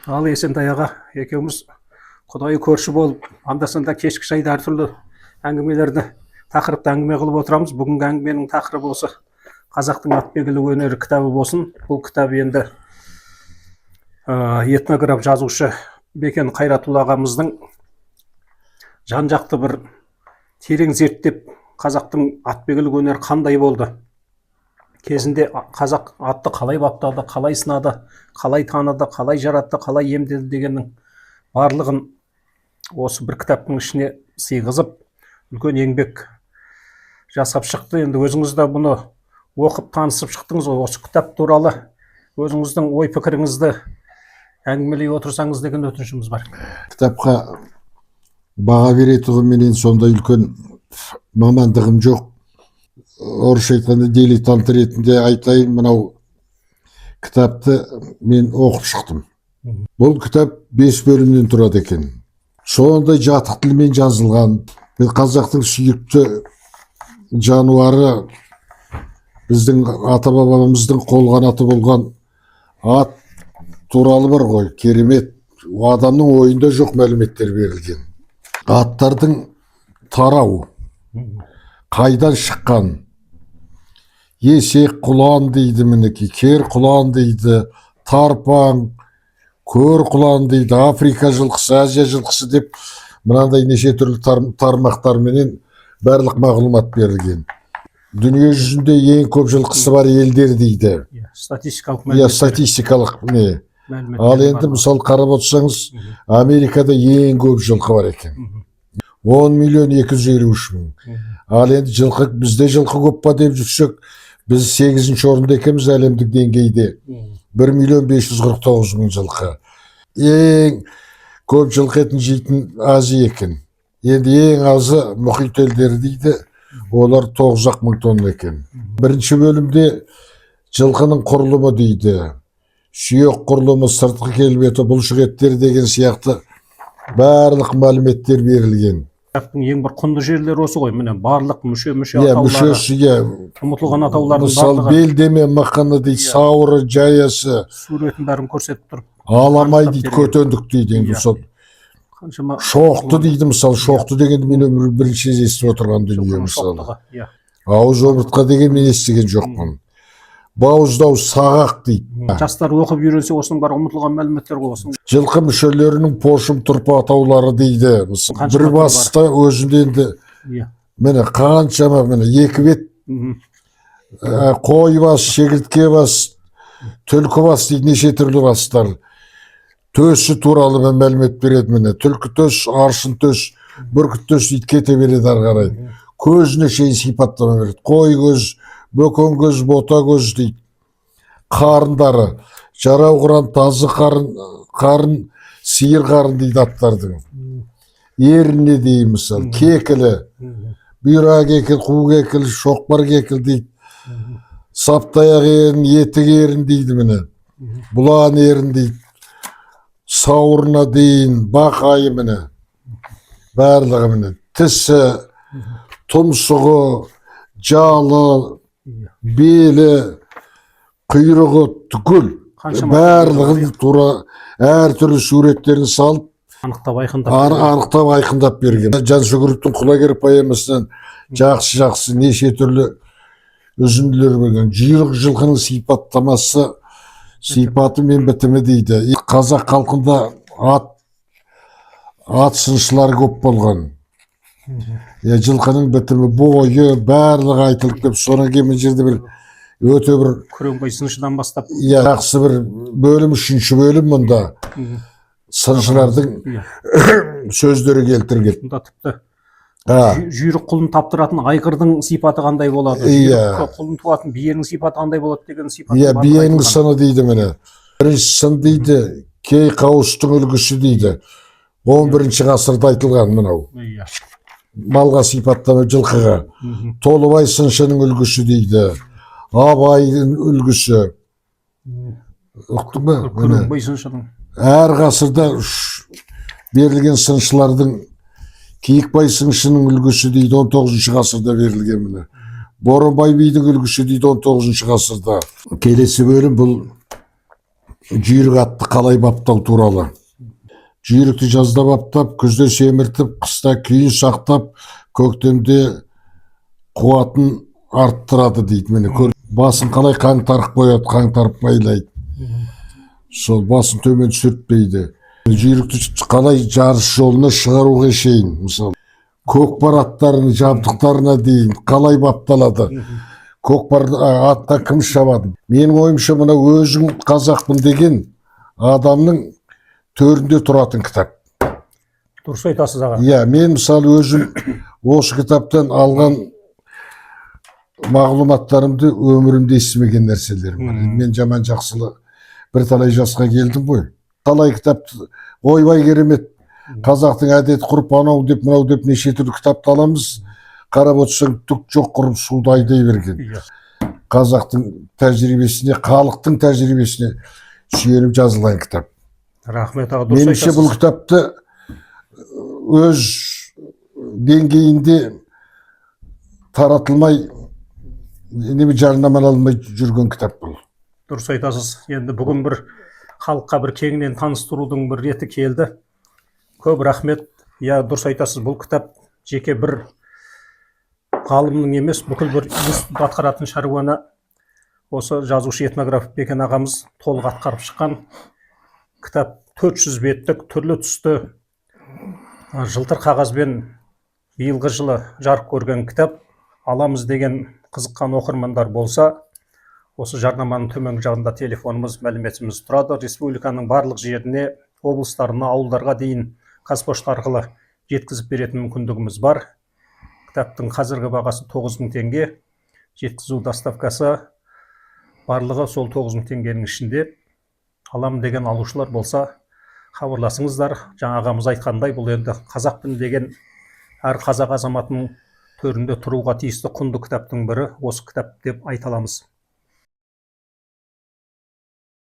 Ал Есентай аға екеуміз құдайы көрші болып, анда-санда кешкі шайда әртүрлі әңгімелерді, тақырыпты әңгіме қылып отырамыз. Бүгінгі әңгіменің тақырыбы осы қазақтың атбегілік өнері кітабы болсын. Бұл кітап енді этнограф жазушы Бекен Қайратұлы ағамыздың жан-жақты бір терең зерттеп, қазақтың атбегілік өнері қандай болды, кезінде қазақ атты қалай баптады, қалай сынады, қалай таныды, қалай жаратты, қалай емдеді дегеннің барлығын осы бір кітаптың ішіне сыйғызып, үлкен еңбек жасап шықты. Енді өзіңіз де бұны оқып танысып шықтыңыз ғой. Осы кітап туралы өзіңіздің ой пікіріңізді әңгімелей отырсаңыз деген өтінішіміз бар. Кітапқа баға беретұғым менен сондай үлкен мамандығым жоқ. Орысша айтқанда дилетант ретінде айтайын, мынау кітапты мен оқып шықтым. Бұл кітап 5 бөлімнен тұрады екен. Сондай жатық тілмен жазылған. Мен қазақтың сүйікті жануары, біздің ата-бабамыздың қолғанаты болған ат туралы бар ғой, керемет. Адамның ойында жоқ мәліметтер берілген. Аттардың тарау, қайдан шыққан, есек құлан дейді, мінекей, кер құлан дейді, тарпаң, көр құлан дейді, Африка жылқысы, Азия жылқысы деп мынандай неше түрлі тармақтарменен барлық мағлұмат берілген. Дүние жүзінде ең көп жылқысы бар елдер дейді. Статистикалық не. Ал енді мысалы қарап отырсаңыз, Америкада ең көп жылқы бар екен. 10.253.000. Ал енді жылқы, бізде жылқы көп па деп жүрсек, біз 8-ші орында екенбіз әлемдік деңгейде. 1.549.000 жылқы. Ең көп жылқы етін жейтін Азия екен. Енді ең азы мұхит елдері дейді, олар 9.000 тонна екен. Бірінші бөлімде жылқының құрылымы дейді, сүйек құрылымы, сыртқы келбеті, бұлшық еттері деген сияқты барлық мәліметтер берілген. Кітаптың ең бір құнды жерлері осы ғой, міне барлық мүше атаулары, ұмытылған атаулардың мысалы белдеме мықыны дейді, сауыры, жаясы, суретін бәрін көрсетіп тұрып, аламай дейді, көтендік дейді. Шоқты дейді, мысалы шоқты дегенді мен өмірі бірінші естіп отырған дүние. Мысалы ауыз омыртқа деген мен естіген жоқпын. Бауыздау сағақ дейді. Жастар оқып үйренсе, осының бар ұмытылған мәліметтер болсын. Жылқы мүшелерінің пошым тұрпы атаулары дейді. Бір баста өзінде енді міне қаншама, міне 2 бет, қой бас, шегіртке бас, түлкі бас дейді, неше түрлі бастар. Төсі туралы мәлімет береді. Міне түлкі төс, аршын төс, бүркіт төс дейді, кете береді ары қарай. Көзіне шейін сипаттама береді. Қой көз, бөкен көз, бота көз дейді. Қарындары, жарау құран, тазы қарын, сиыр қарын дейді аттардың. Еріне дейін мысалы, кекілі, бұйра кекіл, қу кекіл, шоқпар кекіл дейді. Саптаяқ ерін, етік ерін дейді міне. Бұлан ерін дейді. Сауырына дейін, бақайы міне. Барлығы міне. Тісі, тұмсығы, жалы, белі, құйрығы түгіл, барлығын тура әртүрлі суреттерін салып анықтап айқындап берген. Жансүгіровтің құлагер поэмасынан жақсы неше түрлі үзінділер берген. Жүйрік жылқының сипаттамасы, сипаты мен бітімі дейді. Қазақ халқында ат сыншылар көп болған. Жылқының бітімі, бойы, барлығы айтылып кеп, содан кейін мына жерде бір өте бір Күреңбай сыншыдан бастап, жақсы бір бөлім, 3-ші бөлім мұнда сыншылардың сөздері келтірген. Мұнда тіпті жүйрік құлын таптыратын айғырдың сипаты қандай болады, жүйрік құлын туатын биенің сипаты қандай болады деген сипаты. Биенің сыны дейді міне. Бірінші сын дейді, кей қауыстың үлгісі дейді. 11-ші ғасырда айтылған мынау. Малға сипаттама жылқыға. Толыбай сыншының үлгісі дейді. Абайдың үлгісі. Ұқтың ба? Күреңбай сыншының. Әр ғасырда берілген сыншылардың Киікбай сыншының үлгісі дейді, 19-ші ғасырда берілген міне. Боранбай бидің үлгісі дейді, 19-ші ғасырда. Келесі бөлім бұл жүйрік атты қалай баптау туралы. Жүйрікті жазда баптап, күзде семіртіп, қыста күйін сақтап, көктемде қуатын арттырады дейді. Міне басын қалай қаңтарып қояды, қаңтарып майлайды. Сол басын төмен сүртпейді. Жүйрікті қалай жарыс жолына шығаруға шейін, мысалы көкпар аттарының жабдықтарына дейін қалай бапталады. Көкпар атқа кім шабады? Менің ойымша мына өзің қазақпын деген адамның төрінде тұратын кітап. Дұрыс айтасыз аға. Иә, мен мысалы өзім осы кітаптан алған мағлұматтарымды өмірімде естімеген нәрселерім бар. Мен жаман жақсылы бірталай жасқа келдім ғой. Талай кітапты ойбай керемет. Қазақтың әдет ғұрып анау деп мынау деп неше түрлі кітапты аламыз. Қарап отырсаң түк жоқ құрып суды айдай берген. Қазақтың тәжірибесіне, халықтың тәжірибесіне сүйеніп жазылған кітап. Рахмет аға, дұрыс айтасыз. Меніңше бұл кітапты өз деңгейінде таратылмай, неме жарнамаланбай жүрген кітап бұл. Дұрыс айтасыз. Енді бүгін бір халыққа бір кеңінен таныстырудың бір реті келді. Көп рахмет. Я дұрыс айтасыз. Бұл кітап жеке бір ғалымның емес, бүкіл бір институт атқаратын шаруаны осы жазушы этнограф Бекен ағамыз толық атқарып шыққан кітап. 400 беттік, түрлі түсті, жылтыр қағазбен биылғы жылы жарық көрген кітап. Аламыз деген қызыққан оқырмандар болса, осы жарнаманың төменгі жағында телефонымыз, мәліметіміз тұрады. Республиканың барлық жеріне, облыстарына, ауылдарға дейін Қазпошта арқылы жеткізіп беретін мүмкіндігіміз бар. Кітаптың қазіргі бағасы 9.000 теңге, жеткізу доставкасы барлығы сол 9.000 теңгенің ішінде. Алам деген алушылар болса, хабарласыңыздар. Жаңа ағамыз айтқандай, бұл енді қазақпын деген әр қазақ азаматының төрінде тұруға тиісті құнды кітаптың бірі осы кітап деп айта аламыз.